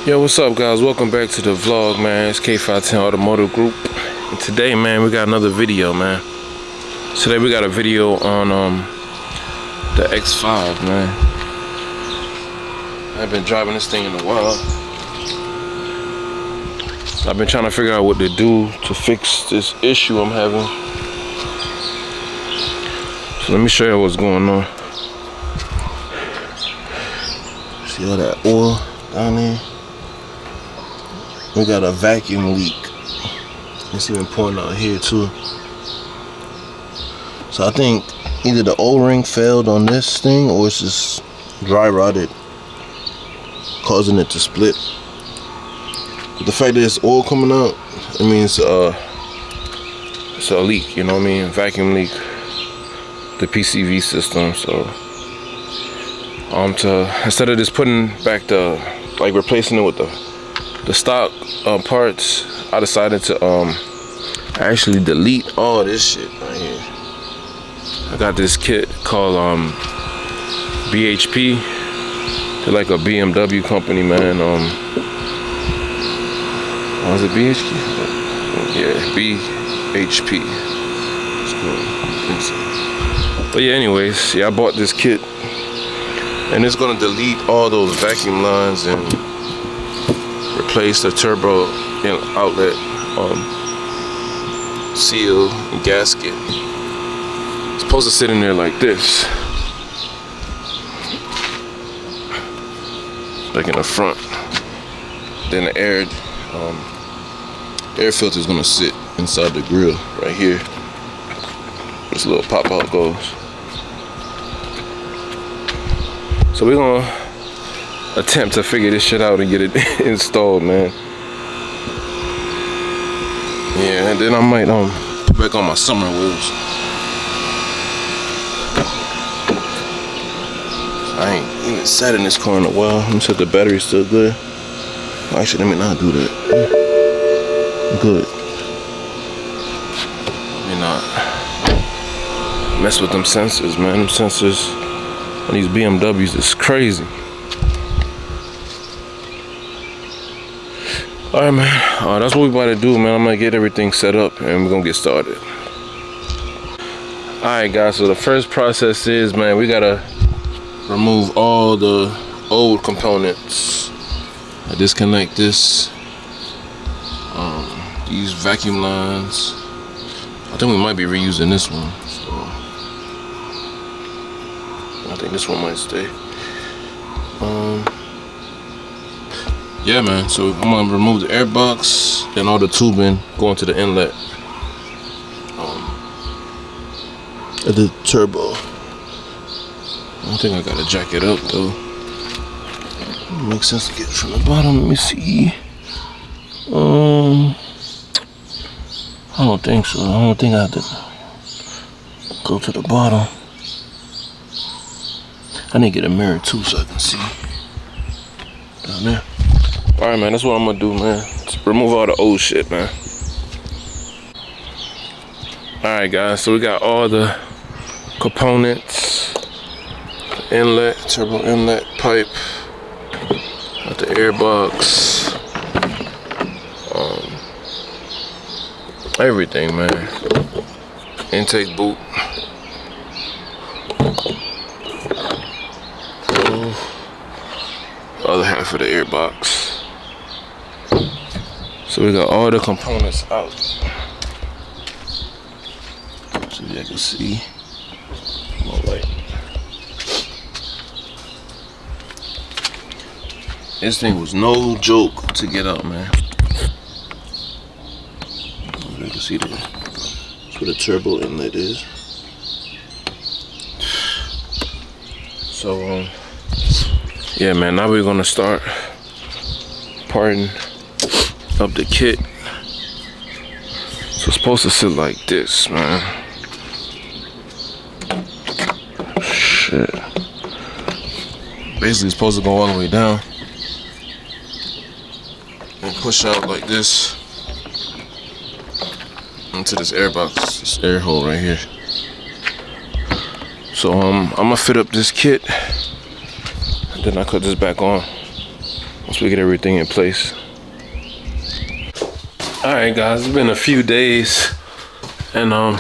Yo, what's up, guys? Welcome back to the vlog, man. It's K510 Automotive Group. And today, man, we got another video, man. Today we got a video on the X5, man. I've been driving this thing in a while. I've been trying to figure out what to do to fix this issue I'm having. So let me show you what's going on. See all that oil down there? We got a vacuum leak. It's even pouring out here too. So I think either the O-ring failed on this thing or it's just dry rotted, causing it to split. But the fact that it's oil coming out, it means it's a leak, you know what I mean? Vacuum leak, the PCV system. So instead of just putting back like replacing it with the stock parts, I decided to actually delete all this shit right here. I got this kit called BHP. They're like a BMW company, man. Was it BHP? Yeah, BHP. But yeah, anyways, yeah, I bought this kit, and it's gonna delete all those vacuum lines and replace the turbo outlet seal and gasket. It's supposed to sit in there like this, like in the front. Then the air filter is gonna sit inside the grill right here. This little pop out goes. So we're gonna attempt to figure this shit out and get it installed, man. Yeah, and then I might put back on my summer wheels. I ain't even sat in this car in a while. Let me check the battery's still good. Actually, let me not do that. Good. Let me not mess with them sensors, man. Them sensors on these BMWs is crazy. Alright, man, that's what we about to do, man. I'm gonna get everything set up and we're gonna get started. Alright, guys, so the first process is, man, we gotta remove all the old components. I disconnect this, these vacuum lines. I think we might be reusing this one, so I think this one might stay. Yeah, man, so I'm gonna remove the air box and all the tubing going to the inlet of the turbo. I don't think I gotta jack it up though. It makes sense to get it from the bottom. Let me see. I don't think so. I don't think I have to go to the bottom. I need to get a mirror too so I can see down there. Alright, man, that's what I'm gonna do, man. Just remove all the old shit, man. Alright, guys, so we got all the components. The inlet, turbo inlet pipe, got the air box, everything, man. Intake boot. The other half of the air box. So we got all the components out. So you can see. All right. This thing was no joke to get out, man. You can see that's where the turbo inlet is. So yeah, man, now we're gonna start parting up the kit. So it's supposed to sit like this, man. Shit. Basically, it's supposed to go all the way down and push out like this into this air box, this air hole right here. So I'm gonna fit up this kit, and then I cut this back on. we get everything in place. Alright guys, it's been a few days and I'm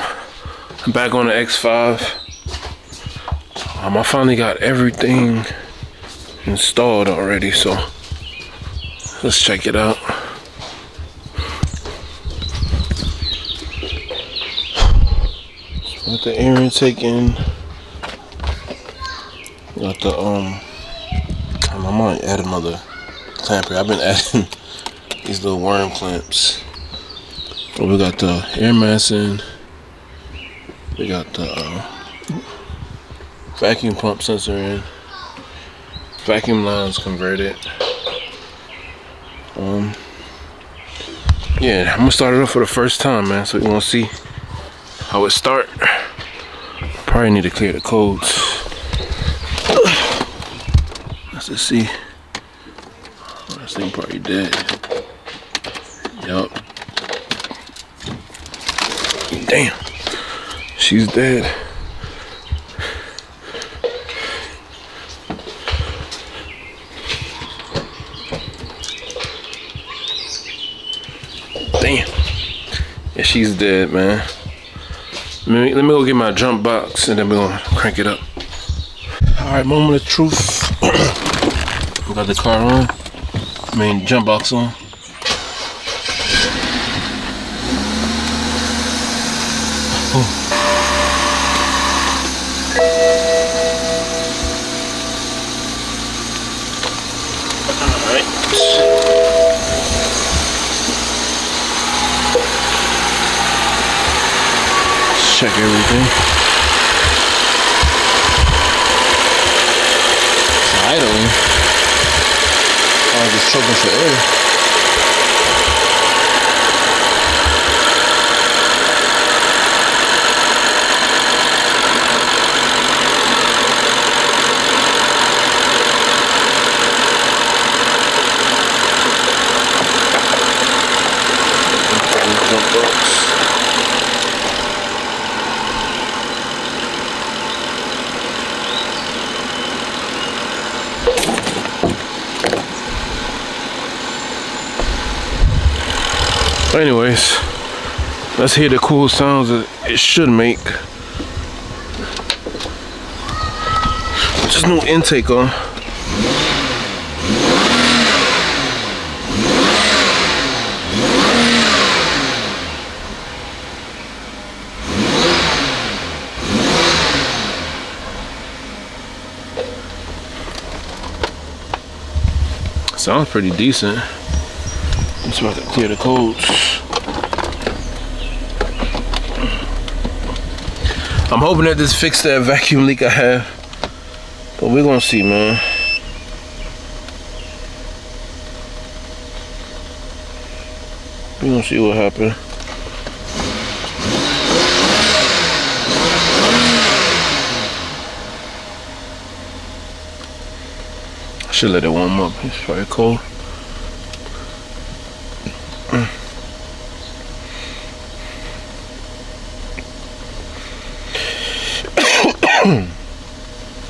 back on the X5. I finally got everything installed already, so let's check it out. Got the air intake in. Got the I might add another clamp here. I've been adding these little worm clamps. But we got the air mass in. We got the vacuum pump sensor in. Vacuum lines converted. Yeah, I'm gonna start it off for the first time, man. So we're gonna see how it start. Probably need to clear the codes. Let's just see. Oh, this thing probably dead. Yup. Damn. She's dead. Damn. Yeah, she's dead, man. Let me go get my jump box and then we're gonna crank it up. Alright, moment of truth. We got the car on. Jump box on. Alright. Check everything. It's idling. I was just choking for air. But anyways, let's hear the cool sounds that it should make. Just no intake on. Sounds pretty decent. I'm just about to clear the codes. I'm hoping that this fixed that vacuum leak I have, but we're gonna see, man. We're gonna see what happened. I should let it warm up. It's very cold.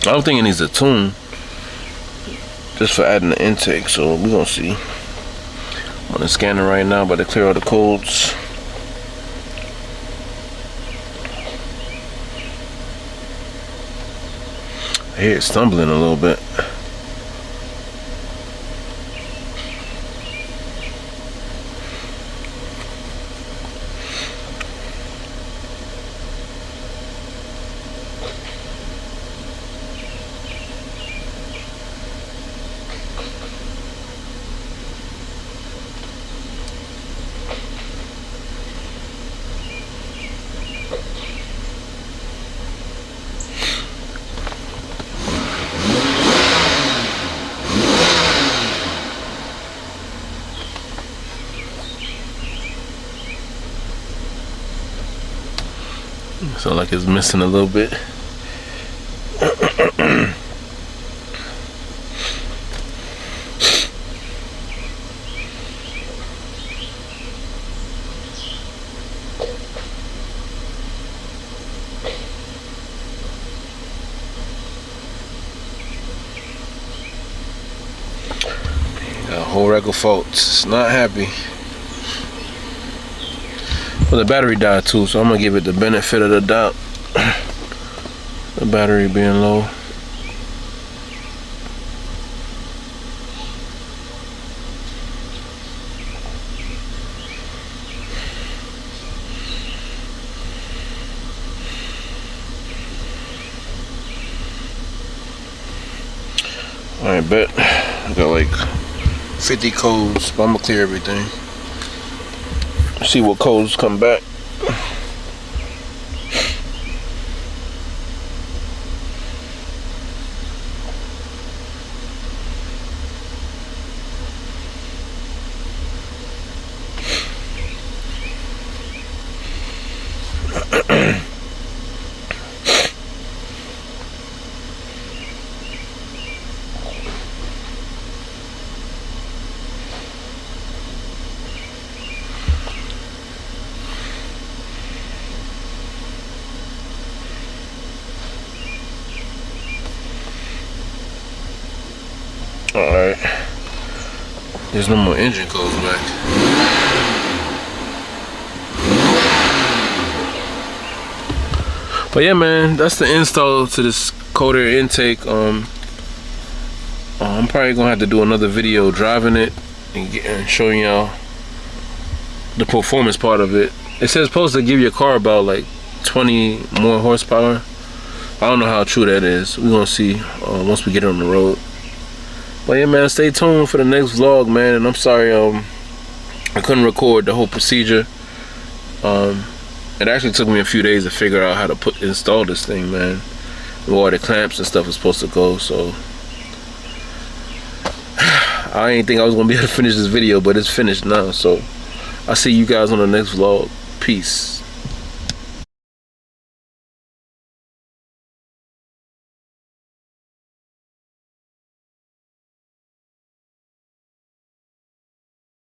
I don't think it needs a tune, just for adding the intake, so we're gonna see. I'm on the scanner right now, but to clear all the codes. I hear it stumbling a little bit. So like it's missing a little bit. faults. Not happy. But the battery died too, so I'm gonna give it the benefit of the doubt. The battery being low. Alright, bet. I got like 50 codes, but I'm gonna clear everything. See what codes come back. Alright. There's no more engine codes back. But yeah, man, that's the install to this cold air intake. I'm probably gonna have to do another video driving it and showing y'all the performance part of it. It says supposed to give your car about like 20 more horsepower. I don't know how true that is. We're gonna see once we get on the road. But yeah, man, stay tuned for the next vlog, man. And I'm sorry I couldn't record the whole procedure. It actually took me a few days to figure out how to install this thing, man. Where all the clamps and stuff was supposed to go. So I didn't think I was gonna be able to finish this video, but it's finished now. So I'll see you guys on the next vlog. Peace.